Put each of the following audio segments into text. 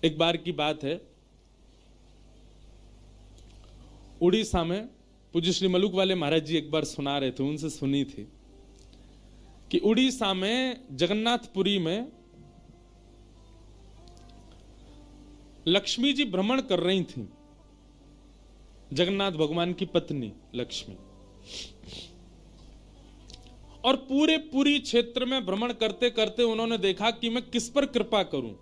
एक बार की बात है, उड़ीसा में पूज्य श्री मलुक वाले महाराज जी एक बार सुना रहे थे, उनसे सुनी थी कि उड़ीसा में जगन्नाथपुरी में लक्ष्मी जी भ्रमण कर रही थी, जगन्नाथ भगवान की पत्नी लक्ष्मी, और पूरी क्षेत्र में भ्रमण करते करते उन्होंने देखा कि मैं किस पर कृपा करूं।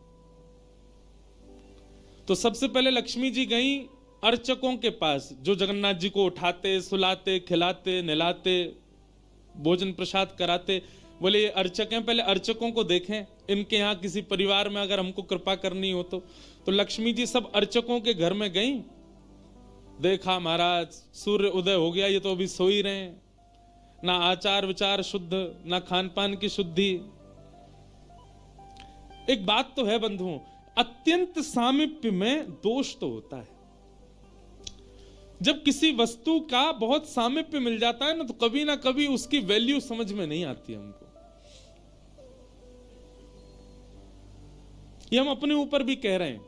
तो सबसे पहले लक्ष्मी जी गई अर्चकों के पास, जो जगन्नाथ जी को उठाते, सुलाते, खिलाते, नहलाते, भोजन प्रसाद कराते। बोले ये अर्चक हैं, पहले अर्चकों को देखें, इनके यहाँ किसी परिवार में अगर हमको कृपा करनी हो तो लक्ष्मी जी सब अर्चकों के घर में गई। देखा महाराज सूर्य उदय हो गया, ये तो अभी सो ही रहे हैं, ना आचार विचार शुद्ध, ना खान पान की शुद्धि। एक बात तो है बंधुओं, अत्यंत सामीप्य में दोष तो होता है। जब किसी वस्तु का बहुत सामीप्य मिल जाता है ना कभी उसकी वैल्यू समझ में नहीं आती हमको। ये हम अपने ऊपर भी कह रहे हैं,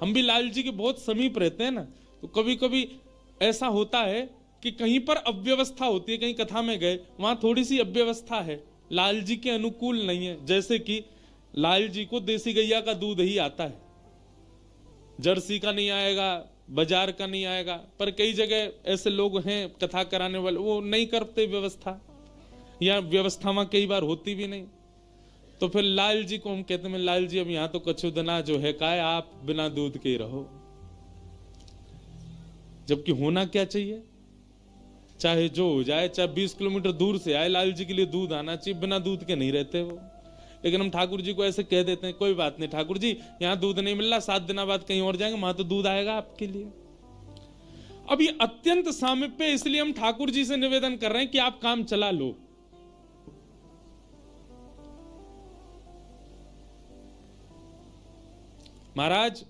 हम भी लाल जी के बहुत समीप रहते हैं ना, तो कभी कभी ऐसा होता है कि कहीं पर अव्यवस्था होती है, कहीं कथा में गए वहां थोड़ी सी अव्यवस्था है, लाल जी के अनुकूल नहीं है। जैसे कि लाल जी को देसी गैया का दूध ही आता है, जर्सी का नहीं आएगा, बाजार का नहीं आएगा। पर कई जगह ऐसे लोग हैं कथा कराने वाले, वो नहीं करते व्यवस्था, या व्यवस्था वहां कई बार होती भी नहीं। तो फिर लाल जी को हम कहते हैं, लाल जी अब यहां तो कछु दना जो है का है, आप बिना दूध के ही रहो। जबकि होना क्या चाहिए, चाहे जो हो जाए, चाहे 20 किलोमीटर दूर से आए, लाल जी के लिए दूध आना चाहिए, बिना दूध के नहीं रहते वो। लेकिन हम ठाकुर जी को ऐसे कह देते हैं, कोई बात नहीं ठाकुर जी, यहां दूध नहीं मिल रहा, 7 दिन बाद कहीं और जाएंगे, वहां तो दूध आएगा आपके लिए। अब ये अत्यंत सामीप्य, इसलिए हम ठाकुर जी से निवेदन कर रहे हैं कि आप काम चला लो। महाराज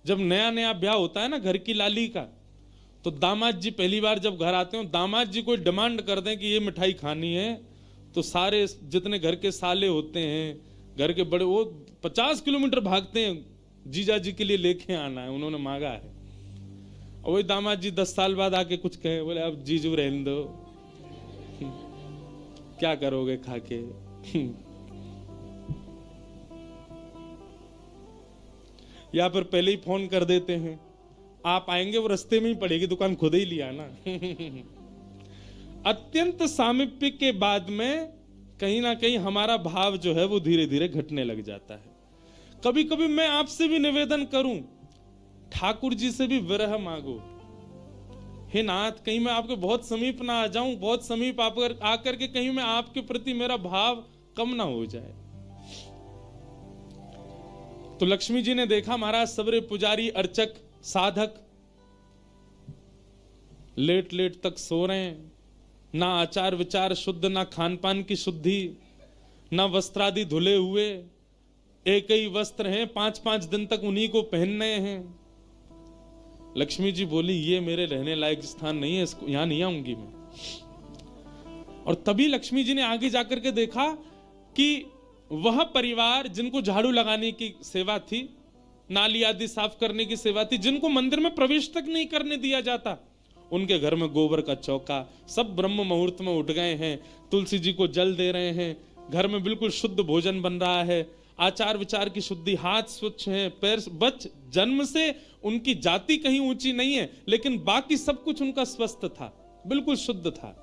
जब नया नया ब्याह होता है ना घर की लाली का, तो दामाद जी पहली बार जब घर आते हो, दामाद जी कोई डिमांड कर दें कि ये मिठाई खानी है, तो सारे जितने घर के साले होते हैं, घर के बड़े, वो 50 किलोमीटर भागते हैं, जीजा जी के लिए लेके आना है, उन्होंने मांगा है। और वही दामाद जी 10 साल बाद आके कुछ कहे, बोले अब जीजू रहने दो, क्या करोगे खाके। या फिर पहले ही फोन कर देते हैं, आप आएंगे, वो रास्ते में ही पड़ेगी दुकान, खुद ही लिया ना। अत्यंत सामीप्य के बाद में कहीं ना कहीं हमारा भाव जो है वो धीरे धीरे घटने लग जाता है। कभी कभी मैं आपसे भी निवेदन करूं, ठाकुर जी से भी विरह मांगो, हे नाथ कहीं मैं आपके बहुत समीप ना आ जाऊं, बहुत समीप आकर के कहीं मैं आपके प्रति मेरा भाव कम ना हो जाए। तो लक्ष्मी जी ने देखा महाराज सबरे पुजारी, अर्चक, साधक लेट लेट तक सो रहे हैं, ना आचार विचार शुद्ध, ना खान पान की शुद्धि, ना वस्त्रादि धुले हुए, एक ही वस्त्र हैं, 5-5 दिन तक उन्हीं को पहनने हैं। लक्ष्मी जी बोली ये मेरे रहने लायक स्थान नहीं है, इसको यहां नहीं आऊंगी मैं। और तभी लक्ष्मी जी ने आगे जाकर के देखा कि वह परिवार जिनको झाड़ू लगाने की सेवा थी, नाली आदि साफ करने की सेवा थी, जिनको मंदिर में प्रवेश तक नहीं करने दिया जाता, उनके घर में गोबर का चौका, सब ब्रह्म मुहूर्त में उठ गए हैं, तुलसी जी को जल दे रहे हैं, घर में बिल्कुल शुद्ध भोजन बन रहा है, आचार विचार की शुद्धि, हाथ स्वच्छ हैं, पैर बच, जन्म से उनकी जाति कहीं ऊंची नहीं है, लेकिन बाकी सब कुछ उनका स्वस्थ था, बिल्कुल शुद्ध था।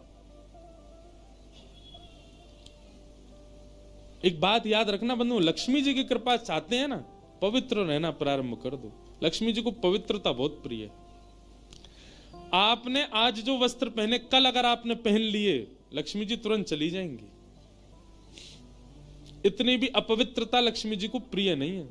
एक बात याद रखना बंधु, लक्ष्मी जी की कृपा चाहते हैं ना, पवित्र रहना प्रारंभ कर दो। लक्ष्मी जी को पवित्रता बहुत प्रिय है। आपने आज जो वस्त्र पहने, कल अगर आपने पहन लिए, लक्ष्मी जी तुरंत चली जाएंगी। इतनी भी अपवित्रता लक्ष्मी जी को प्रिय नहीं है।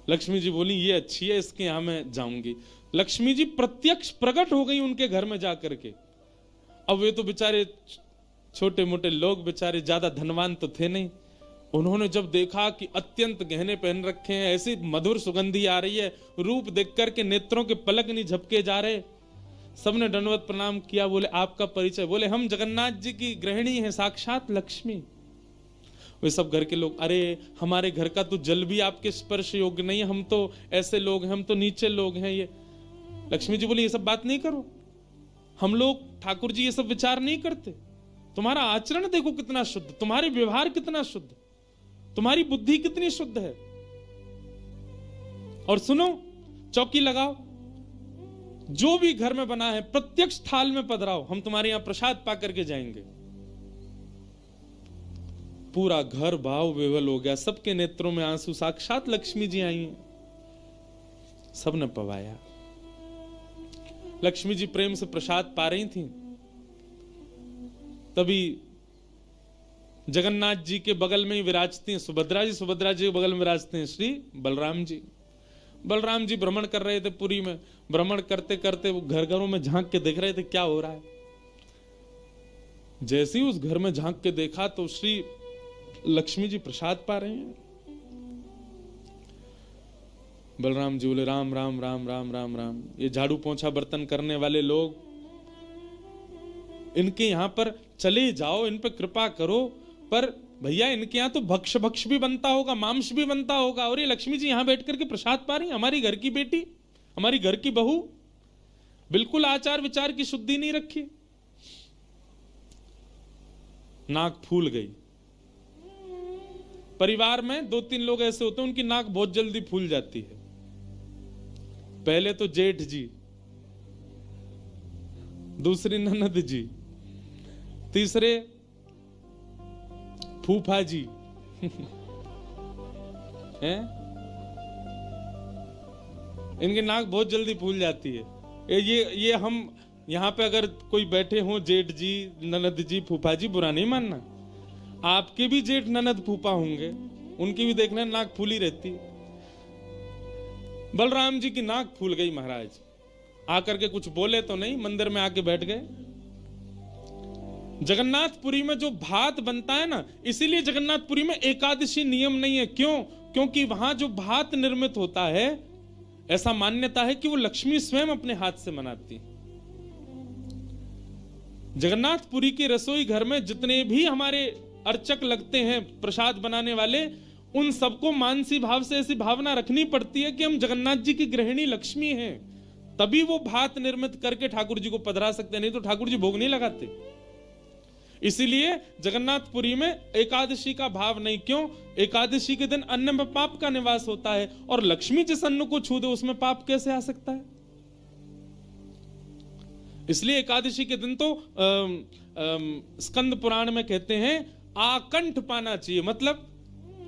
लक्ष्मी जी बोली ये अच्छी है, इसके यहां मैं जाऊंगी। लक्ष्मी जी प्रत्यक्ष प्रकट हो गई उनके घर में जाकर के। अब वे तो बेचारे छोटे मोटे लोग, बेचारे ज्यादा धनवान तो थे नहीं। उन्होंने जब देखा कि अत्यंत गहने पहन रखे हैं, ऐसी मधुर सुगंधी आ रही है, रूप देख करके नेत्रों के पलक नहीं झपके जा रहे, सबने दंडवत प्रणाम किया। बोले आपका परिचय? बोले हम जगन्नाथ जी की गृहिणी हैं, साक्षात लक्ष्मी। वे सब घर के लोग, अरे हमारे घर का तो जल भी आपके स्पर्श योग्य नहीं है, हम तो ऐसे लोग हैं, हम तो नीचे लोग हैं। ये लक्ष्मी जी बोली ये सब बात नहीं करो, हम लोग ठाकुर जी ये सब विचार नहीं करते। तुम्हारा आचरण देखो कितना शुद्ध, तुम्हारे व्यवहार कितना शुद्ध, तुम्हारी बुद्धि कितनी शुद्ध है। और सुनो, चौकी लगाओ, जो भी घर में बना है प्रत्यक्ष थाल में पधराओ, हम तुम्हारे यहां प्रसाद पा करके जाएंगे। पूरा घर भाव विवल हो गया, सबके नेत्रों में आंसू, साक्षात लक्ष्मी जी आई हैं, सबने पवाया। लक्ष्मी जी प्रेम से प्रसाद पा रही थी, तभी जगन्नाथ जी के बगल में ही विराजती हैं सुभद्रा जी, सुभद्रा जी के बगल में विराजते हैं श्री बलराम जी। बलराम जी भ्रमण कर रहे थे पुरी में, भ्रमण करते करते वो घर घरों में झांक के देख रहे थे क्या हो रहा है। जैसे ही उस घर में झांक के देखा तो श्री लक्ष्मी जी प्रसाद पा रहे हैं। बलराम जी बोले राम राम राम राम राम राम, ये झाड़ू पोंछा बर्तन करने वाले लोग, इनके यहां पर चले जाओ, इन पर कृपा करो, पर भैया इनके यहां तो भक्ष भी बनता होगा, मांस भी बनता होगा, और ये लक्ष्मी जी यहां बैठ करके प्रसाद पा रही, हमारी घर की बेटी, हमारी घर की बहू, बिल्कुल आचार विचार की शुद्धि नहीं रखी। नाक फूल गई। परिवार में 2-3 लोग ऐसे होते हैं उनकी नाक बहुत जल्दी फूल जाती है। पहले तो जेठ जी, दूसरी ननद जी, तीसरे फूफा जी हैं, इनकी नाक बहुत जल्दी फूल जाती है। ये हम यहां पे अगर कोई बैठे हो, जेठ जी, ननद जी, फूफा जी, बुरा नहीं मानना, आपके भी जेठ ननद फूफा होंगे, उनकी भी देखना नाक फूली रहती। बलराम जी की नाक फूल गई महाराज, आकर के कुछ बोले तो नहीं, मंदिर में आके बैठ गए। जगन्नाथपुरी में जो भात बनता है ना, इसीलिए जगन्नाथपुरी में एकादशी नियम नहीं है। क्यों? क्योंकि वहां जो भात निर्मित होता है, ऐसा मान्यता है कि वो लक्ष्मी स्वयं अपने हाथ से बनाती। जगन्नाथपुरी के रसोई घर में जितने भी हमारे अर्चक लगते हैं, प्रसाद बनाने वाले, उन सबको मानसी भाव से ऐसी भावना रखनी पड़ती है कि हम जगन्नाथ जी की गृहिणी लक्ष्मी हैं, तभी वो भात निर्मित करके ठाकुर जी को पधरा सकते, नहीं तो ठाकुर जी भोग नहीं लगाते। इसीलिए जगन्नाथपुरी में एकादशी का भाव नहीं। क्यों? एकादशी के दिन अन्न में पाप का निवास होता है, और लक्ष्मी जिस अन्न को छू दे उसमें पाप कैसे आ सकता है? इसलिए एकादशी के दिन तो स्कंद पुराण में कहते हैं आकंठ पाना चाहिए, मतलब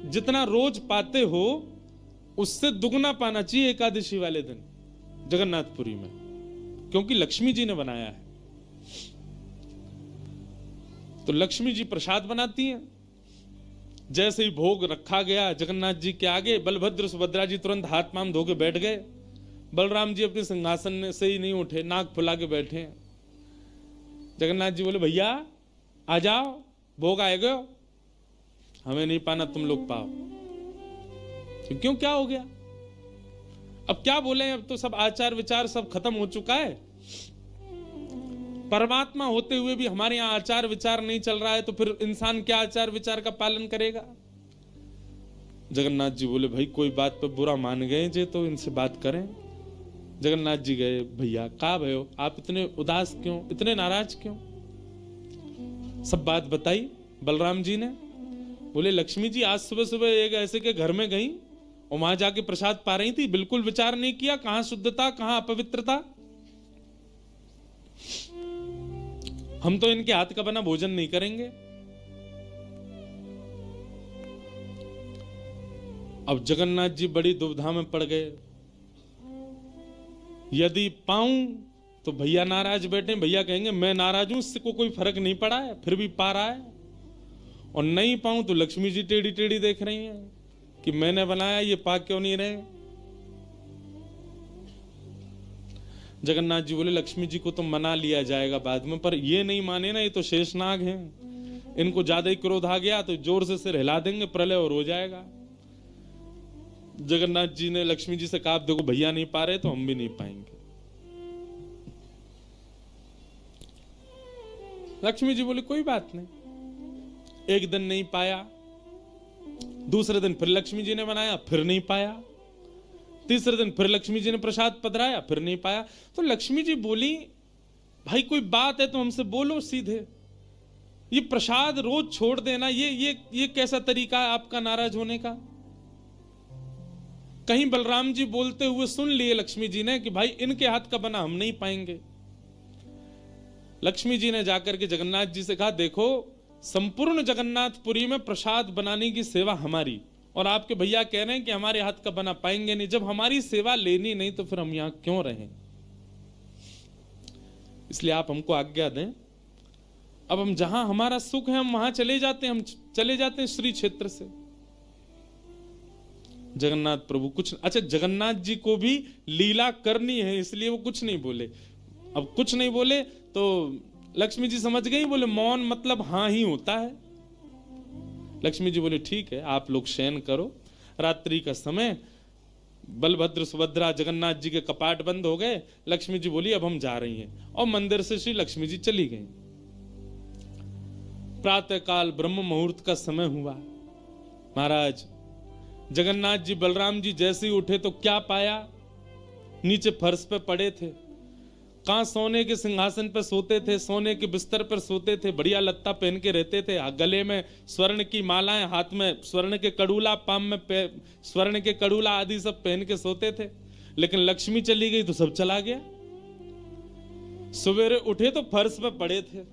जितना रोज पाते हो उससे दुगना पाना चाहिए एकादशी वाले दिन जगन्नाथपुरी में, क्योंकि लक्ष्मी जी ने बनाया है। तो लक्ष्मी जी प्रसाद बनाती हैं। जैसे ही भोग रखा गया जगन्नाथ जी के आगे, बलभद्र सुभद्रा जी तुरंत हाथ पांव धो के बैठ गए। बलराम जी अपने सिंहासन से ही नहीं उठे, नाक फुला के बैठे। जगन्नाथ जी बोले भैया आ जाओ, भोग आएगा, हमें नहीं पाना, तुम लोग पाओ। क्यों, क्या हो गया? अब क्या बोले, अब तो सब आचार विचार सब खत्म हो चुका है। परमात्मा होते हुए भी हमारे यहां आचार विचार नहीं चल रहा है, तो फिर इंसान क्या आचार विचार का पालन करेगा? जगन्नाथ जी बोले भाई कोई बात पे बुरा मान गए जे, तो इनसे बात करें। जगन्नाथ जी गए, भैया का भयो, आप इतने उदास क्यों, इतने नाराज क्यों? सब बात बताई बलराम जी ने। बोले लक्ष्मी जी आज सुबह सुबह एक ऐसे के घर में गई और वहां जाके प्रसाद पा रही थी, बिल्कुल विचार नहीं किया, कहां शुद्धता कहां अपवित्रता। हम तो इनके हाथ का बना भोजन नहीं करेंगे। अब जगन्नाथ जी बड़ी दुविधा में पड़ गए। यदि पाऊं तो भैया नाराज बैठे, भैया कहेंगे मैं नाराज हूं, इससे को कोई फर्क नहीं पड़ा है, फिर भी पा रहा है। और नहीं पाऊं तो लक्ष्मी जी टेढ़ी टेढ़ी देख रही हैं कि मैंने बनाया, ये पा क्यों नहीं रहे। जगन्नाथ जी बोले लक्ष्मी जी को तो मना लिया जाएगा बाद में, पर ये नहीं माने ना, ये तो शेषनाग हैं, इनको ज्यादा ही क्रोध आ गया तो जोर से सिर हिला देंगे, प्रलय और हो जाएगा। जगन्नाथ जी ने लक्ष्मी जी से कहा देखो भैया नहीं पा रहे तो हम भी नहीं पाएंगे। लक्ष्मी जी बोले कोई बात नहीं, एक दिन नहीं पाया, दूसरे दिन फिर लक्ष्मी जी ने बनाया, फिर नहीं पाया। तीसरे दिन फिर लक्ष्मी जी ने प्रसाद पधराया, फिर नहीं पाया। तो लक्ष्मी जी बोली, भाई कोई बात है तो हमसे बोलो सीधे, ये प्रसाद रोज छोड़ देना, ये कैसा तरीका है आपका नाराज होने का। कहीं बलराम जी बोलते हुए सुन लिए लक्ष्मी जी ने कि भाई इनके हाथ का बना हम नहीं पाएंगे। लक्ष्मी जी ने जाकर के जगन्नाथ जी से कहा, देखो संपूर्ण जगन्नाथपुरी में प्रसाद बनाने की सेवा हमारी, और आपके भैया कह रहे हैं कि हमारे हाथ का बना पाएंगे नहीं। जब हमारी सेवा लेनी नहीं तो फिर हम यहां क्यों रहें, इसलिए आप हमको आज्ञा दें। अब हम जहां हमारा सुख है हम वहां चले जाते हैं, हम चले जाते हैं श्री क्षेत्र से। जगन्नाथ प्रभु कुछ, अच्छा जगन्नाथ जी को भी लीला करनी है इसलिए वो कुछ नहीं बोले। अब कुछ नहीं बोले तो लक्ष्मी जी समझ गई, बोले मौन मतलब हाँ ही होता है। लक्ष्मी जी बोले ठीक है, आप लोग शयन करो, रात्रि का समय, बलभद्र सुभद्रा जगन्नाथ जी के कपाट बंद हो गए। लक्ष्मी जी बोली अब हम जा रही हैं, और मंदिर से श्री लक्ष्मी जी चली गई। प्रातः काल ब्रह्म मुहूर्त का समय हुआ। महाराज जगन्नाथ जी बलराम जी जैसे ही उठे तो क्या पाया, नीचे फर्श पे पड़े थे। कहां सोने के सिंहासन पर सोते थे, सोने के बिस्तर पर सोते थे, बढ़िया लत्ता पहन के रहते थे, गले में स्वर्ण की मालाएं, हाथ में स्वर्ण के कड़ूला, पाम में स्वर्ण के कड़ूला आदि सब पहन के सोते थे। लेकिन लक्ष्मी चली गई तो सब चला गया। सवेरे उठे तो फर्श पे पड़े थे।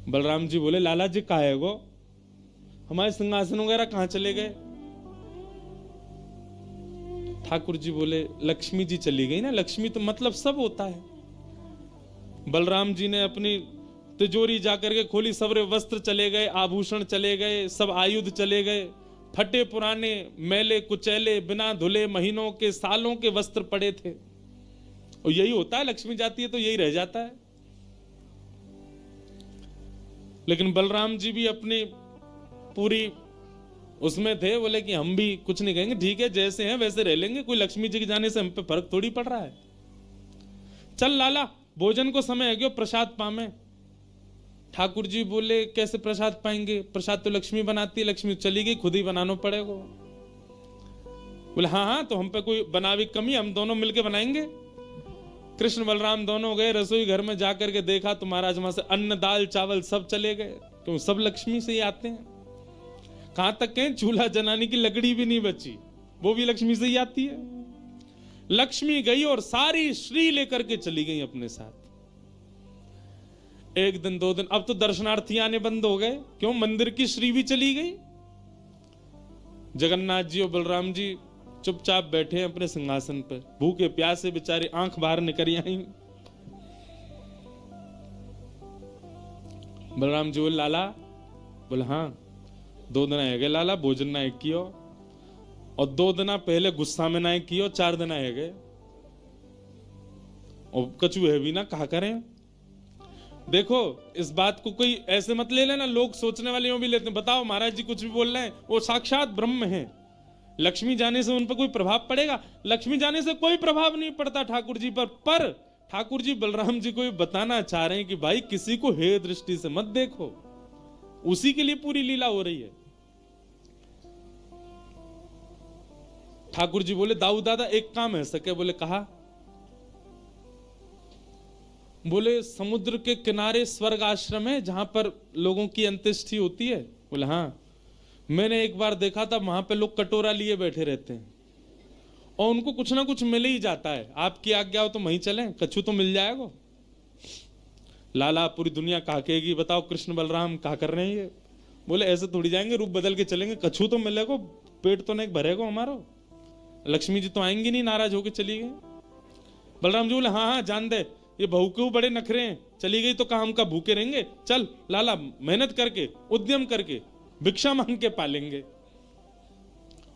बलराम जी बोले लाला जी कहाँ है गो, हमारे सिंहासन वगैरह कहां चले गए। ठाकुर जी बोले लक्ष्मी जी चली गई ना, लक्ष्मी तो मतलब सब होता है। बलराम जी ने अपनी तिजोरी जाकर के खोली, सबरे वस्त्र चले गए, आभूषण चले गए, सब आयुध चले गए, फटे पुराने मैले कुचैले बिना धुले महीनों के सालों के वस्त्र पड़े थे। और यही होता है, लक्ष्मी जाती है तो यही रह जाता है। लेकिन बलराम जी भी अपनी पूरी उसमें थे, बोले कि हम भी कुछ नहीं कहेंगे, ठीक है जैसे हैं वैसे रह लेंगे, कोई लक्ष्मी जी के जाने से हम पे फर्क थोड़ी पड़ रहा है। चल लाला भोजन को समय है, क्यों प्रसाद पामे। ठाकुर जी बोले कैसे प्रसाद पाएंगे, प्रसाद तो लक्ष्मी बनाती है, लक्ष्मी चली गई, खुद ही बनाना पड़ेगा। बोले हाँ हाँ तो हम पे कोई बनावी कमी, हम दोनों मिलके बनाएंगे। कृष्ण बलराम दोनों गए रसोई घर में, जाकर के देखा तो महाराज वहां से अन्न दाल चावल सब चले गए, क्यों सब लक्ष्मी से ही आते हैं। कहां तक कहें चूल्हा जलाने की लकड़ी भी नहीं बची, वो भी लक्ष्मी से ही आती है। लक्ष्मी गई और सारी श्री लेकर के चली गई अपने साथ। एक दिन दो दिन, अब तो दर्शनार्थी आने बंद हो गए, क्यों मंदिर की श्री भी चली गई। जगन्नाथ जी और बलराम जी चुपचाप बैठे हैं अपने सिंहासन पर, भूखे प्यासे बेचारे, आंख बाहर निकल आई। बलराम जी बोले लाला, बोले हाँ 2 दिन है गए लाला, भोजन ना एक कियो, और 2 दिन पहले गुस्सा में ना कियो, 4 दिन है गए, और कछु है भी ना, कहा करें। देखो इस बात को कोई ऐसे मत ले लेना, लोग सोचने वाले यूं भी लेते हैं, बताओ महाराज जी कुछ भी बोल रहे हैं, वो साक्षात ब्रह्म है। लक्ष्मी जाने से उन पर कोई प्रभाव पड़ेगा? लक्ष्मी जाने से कोई प्रभाव नहीं पड़ता ठाकुर जी पर ठाकुर जी बलराम जी को ये बताना चाह रहे हैं कि भाई किसी को हे दृष्टि से मत देखो, उसी के लिए पूरी लीला हो रही है। ठाकुर जी बोले दाऊ दादा एक काम है सके, बोले कहा। बोले समुद्र के किनारे स्वर्ग आश्रम है जहां पर लोगों की अंत्येष्टि होती है। बोले हाँ, मैंने एक बार देखा था वहां पे लोग कटोरा लिए बैठे रहते हैं और उनको कुछ ना कुछ मिल ही जाता है। आपकी आज्ञा हो तो वहीं चलें, कछु तो मिल जाएगा। लाला पूरी दुनिया कहाकेगी, बताओ कृष्ण बलराम कहा कर रहे हैं ये। बोले ऐसे थोड़ी जाएंगे, रूप बदल के चलेंगे, कछु तो मिलेगा, पेट तो नहीं भरेगा हमारा। लक्ष्मी जी तो आएंगी नहीं, नाराज होकर चली गई। बलराम जी बोले हाँ हाँ जान दे, ये बहू के बड़े नखरे हैं, चली गई तो काम का भूखे रहेंगे, चल लाला मेहनत करके उद्यम करके भिक्षा मांग के पालेंगे।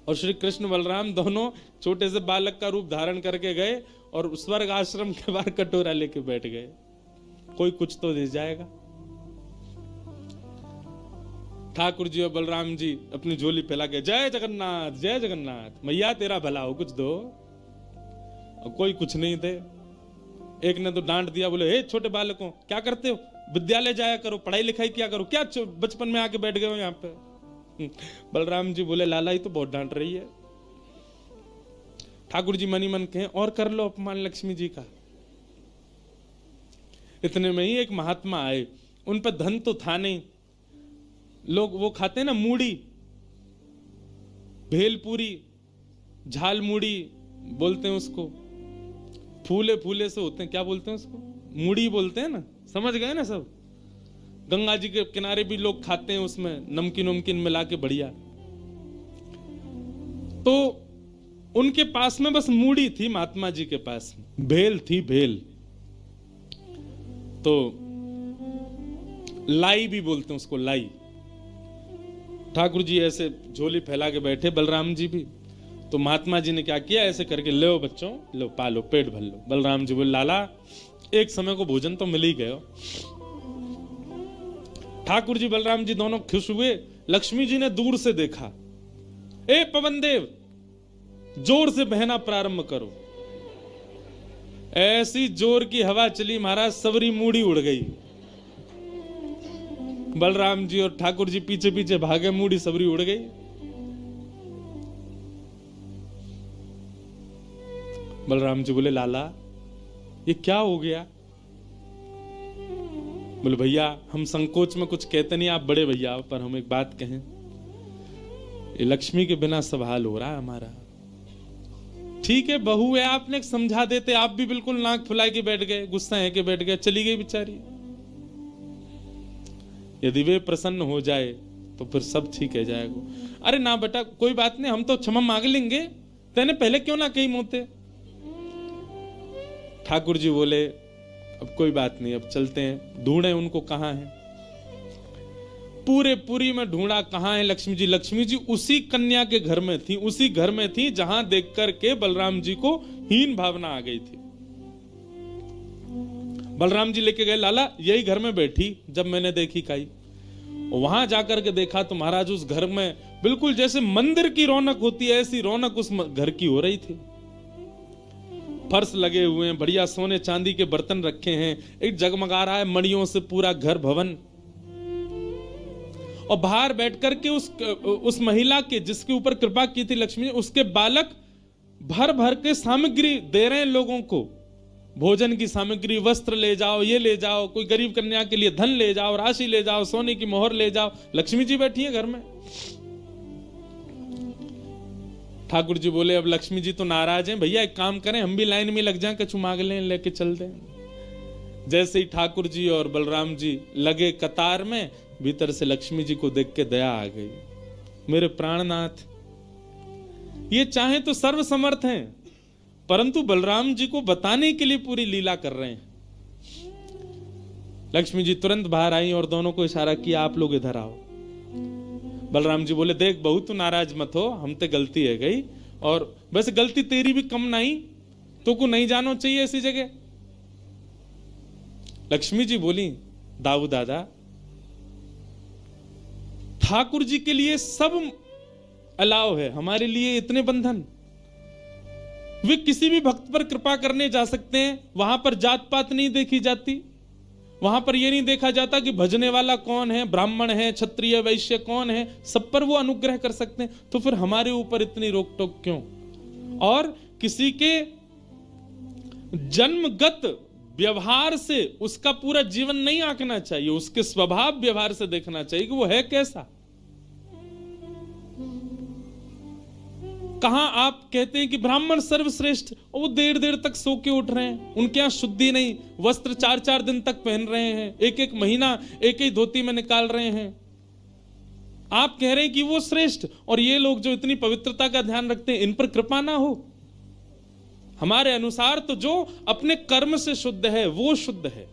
और श्री कृष्ण बलराम दोनों छोटे से बालक का रूप धारण करके गए और स्वर्ग आश्रम के बाहर कटोरा लेके बैठ गए, कोई कुछ तो दे जाएगा। ठाकुर जी और बलराम जी अपनी झोली फैला के जय जगन्नाथ जय जगन्नाथ, मैया तेरा भला हो कुछ दो। और कोई कुछ नहीं दे। एक ने तो डांट दिया, बोले हे छोटे बालकों क्या करते हो, विद्यालय जाया करो, पढ़ाई लिखाई किया करो, क्या बचपन में आके बैठ गए हो यहाँ पे। बलराम जी बोले लाला ही तो बहुत डांट रही है। ठाकुर जी मनी मन कहें और कर लो अपमान लक्ष्मी जी का। इतने में ही एक महात्मा आए, उन पर धन तो था नहीं, लोग वो खाते हैं ना मूड़ी, भेलपूरी, झाल मूड़ी बोलते हैं उसको, फूले फूले से होते हैं, क्या बोलते हैं उसको, मूड़ी बोलते हैं ना, समझ गए ना सब। गंगा जी के किनारे भी लोग खाते हैं, उसमें नमकीन नमकीन मिला के बढ़िया। तो उनके पास में बस मूड़ी थी, महात्मा जी के पास भेल थी, भेल तो लाई भी बोलते हैं उसको, लाई। ठाकुर जी ऐसे झोली फैला के बैठे, बलराम जी भी। तो महात्मा जी ने क्या किया, ऐसे करके लो बच्चों, लो पालो, पेट भर लो। बलराम जी बोले लाला एक समय को भोजन तो मिल ही गया। ठाकुर जी बलराम जी दोनों खुश हुए। लक्ष्मी जी ने दूर से देखा, ए पवन देव जोर से बहना प्रारंभ करो। ऐसी जोर की हवा चली महाराज, सबरी मूड़ी उड़ गई। बलराम जी और ठाकुर जी पीछे पीछे भागे, मूड़ी सबरी उड़ गई। बलराम जी बोले लाला ये क्या हो गया? बोले भैया हम संकोच में कुछ कहते नहीं, आप बड़े भैया, पर हम एक बात कहें, ये लक्ष्मी के बिना सब हाल हो रहा है हमारा। ठीक है बहू है, आपने समझा देते, आप भी बिल्कुल नाक फुला के बैठ गए, गुस्सा है के बैठ गए, चली गई बेचारी। यदि वे प्रसन्न हो जाए तो फिर सब ठीक है जाएगा। अरे ना बेटा कोई बात नहीं, हम तो क्षमा मांग लेंगे, तेने पहले क्यों ना कही मोते। ठाकुर जी बोले अब कोई बात नहीं, अब चलते हैं, ढूंढे उनको कहां है। पूरे पुरी में ढूंढा, कहां है लक्ष्मी जी। लक्ष्मी जी उसी कन्या के घर में थी, उसी घर में थी जहां देख करके बलराम जी को हीन भावना आ गई थी। बलराम जी लेके गए, लाला यही घर में बैठी जब मैंने देखी काई। वहां जाकर के देखा तो महाराज उस घर में बिल्कुल जैसे मंदिर की रौनक होती है, ऐसी रौनक उस घर की हो रही थी। फर्श लगे हुए हैं, बढ़िया सोने चांदी के बर्तन रखे हैं, एक जगमगा रहा है मणियों से पूरा घर भवन। और बाहर बैठ करके उस महिला के जिसके ऊपर कृपा की थी लक्ष्मी, उसके बालक भर भर के सामग्री दे रहे हैं लोगों को, भोजन की सामग्री, वस्त्र ले जाओ, ये ले जाओ, कोई गरीब कन्या के लिए धन ले जाओ, राशि ले जाओ, सोने की मोहर ले जाओ। लक्ष्मी जी बैठी है घर में। ठाकुर जी बोले अब लक्ष्मी जी तो नाराज हैं, भैया एक काम करें, हम भी लाइन में लग जाएं, कछु मांग लें, लेके चल दें। जैसे ही ठाकुर जी और बलराम जी लगे कतार में, भीतर से लक्ष्मी जी को देख के दया आ गई। मेरे प्राणनाथ, ये चाहे तो सर्वसमर्थ हैं, परंतु बलराम जी को बताने के लिए पूरी लीला कर रहे हैं। लक्ष्मी जी तुरंत बाहर आई और दोनों को इशारा किया, आप लोग इधर आओ। बलराम जी बोले देख बहू तू नाराज मत हो, हम ते गलती है गई, और वैसे गलती तेरी भी कम नहीं, तो को नहीं जानो चाहिए ऐसी जगह। लक्ष्मी जी बोली दाऊ दादा, ठाकुर जी के लिए सब अलाव है, हमारे लिए इतने बंधन। वे किसी भी भक्त पर कृपा करने जा सकते हैं, वहां पर जात पात नहीं देखी जाती, वहां पर यह नहीं देखा जाता कि भजने वाला कौन है, ब्राह्मण है, क्षत्रिय, वैश्य कौन है, सब पर वो अनुग्रह कर सकते हैं। तो फिर हमारे ऊपर इतनी रोक टोक क्यों? और किसी के जन्मगत व्यवहार से उसका पूरा जीवन नहीं आंकना चाहिए, उसके स्वभाव व्यवहार से देखना चाहिए कि वो है कैसा। कहां आप कहते हैं कि ब्राह्मण सर्वश्रेष्ठ, और वो देर देर तक सो के उठ रहे हैं, उनके यहां शुद्धि नहीं, वस्त्र 4-4 दिन तक पहन रहे हैं, एक महीना एक ही धोती में निकाल रहे हैं। आप कह रहे हैं कि वो श्रेष्ठ, और ये लोग जो इतनी पवित्रता का ध्यान रखते हैं, इन पर कृपा ना हो। हमारे अनुसार तो जो अपने कर्म से शुद्ध है वो शुद्ध है।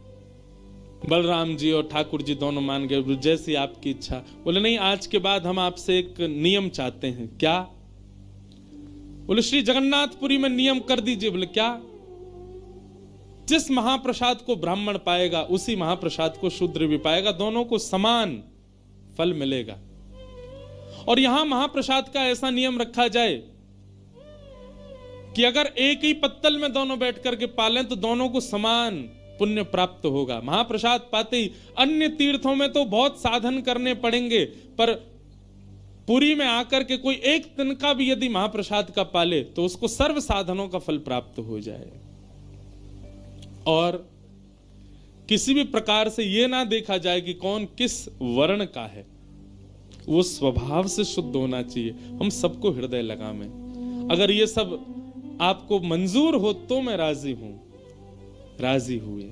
बलराम जी और ठाकुर जी दोनों मान गए, जैसी आपकी इच्छा। बोले नहीं, आज के बाद हम आपसे एक नियम चाहते हैं। क्या? बोले श्री जगन्नाथपुरी में नियम कर दीजिए। बोले क्या? जिस महाप्रसाद को ब्राह्मण पाएगा उसी महाप्रसाद को शूद्र भी पाएगा, दोनों को समान फल मिलेगा। और यहां महाप्रसाद का ऐसा नियम रखा जाए कि अगर एक ही पत्तल में दोनों बैठ करके पालें तो दोनों को समान पुण्य प्राप्त होगा। महाप्रसाद पाते ही, अन्य तीर्थों में तो बहुत साधन करने पड़ेंगे, पर पुरी में आकर के कोई एक दिन का भी यदि महाप्रसाद का पाले तो उसको सर्व साधनों का फल प्राप्त हो जाए। और किसी भी प्रकार से यह ना देखा जाए कि कौन किस वर्ण का है, वो स्वभाव से शुद्ध होना चाहिए। हम सबको हृदय लगावे। अगर ये सब आपको मंजूर हो तो मैं राजी हूं। राजी हुए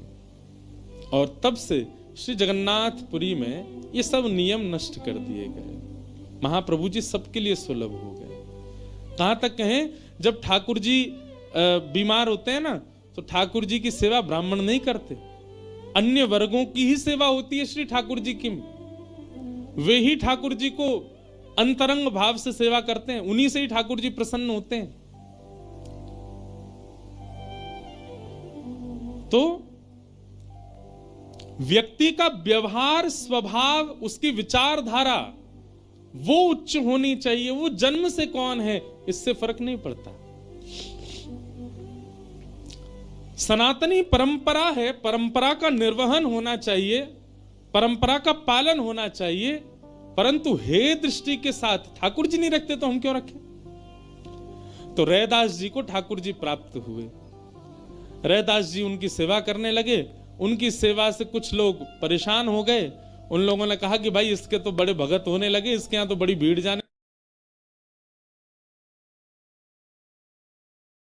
और तब से श्री जगन्नाथपुरी में ये सब नियम नष्ट कर दिए गए। महाप्रभु जी सबके लिए सुलभ हो गए। कहां तक कहें, जब ठाकुर जी बीमार होते हैं ना, तो ठाकुर जी की सेवा ब्राह्मण नहीं करते, अन्य वर्गों की ही सेवा होती है श्री ठाकुर जी की। वे ही ठाकुर जी को अंतरंग भाव से सेवा करते हैं, उन्हीं से ही ठाकुर जी प्रसन्न होते हैं। तो व्यक्ति का व्यवहार, स्वभाव, उसकी विचारधारा वो उच्च होनी चाहिए। वो जन्म से कौन है इससे फर्क नहीं पड़ता। सनातनी परंपरा है, परंपरा का निर्वहन होना चाहिए, परंपरा का पालन होना चाहिए, परंतु हे दृष्टि के साथ ठाकुर जी नहीं रखते तो हम क्यों रखें। तो रैदास जी को ठाकुर जी प्राप्त हुए। रैदास जी उनकी सेवा करने लगे। उनकी सेवा से कुछ लोग परेशान हो गए। उन लोगों ने कहा कि भाई इसके तो बड़े भगत होने लगे, इसके यहां तो बड़ी भीड़ जाने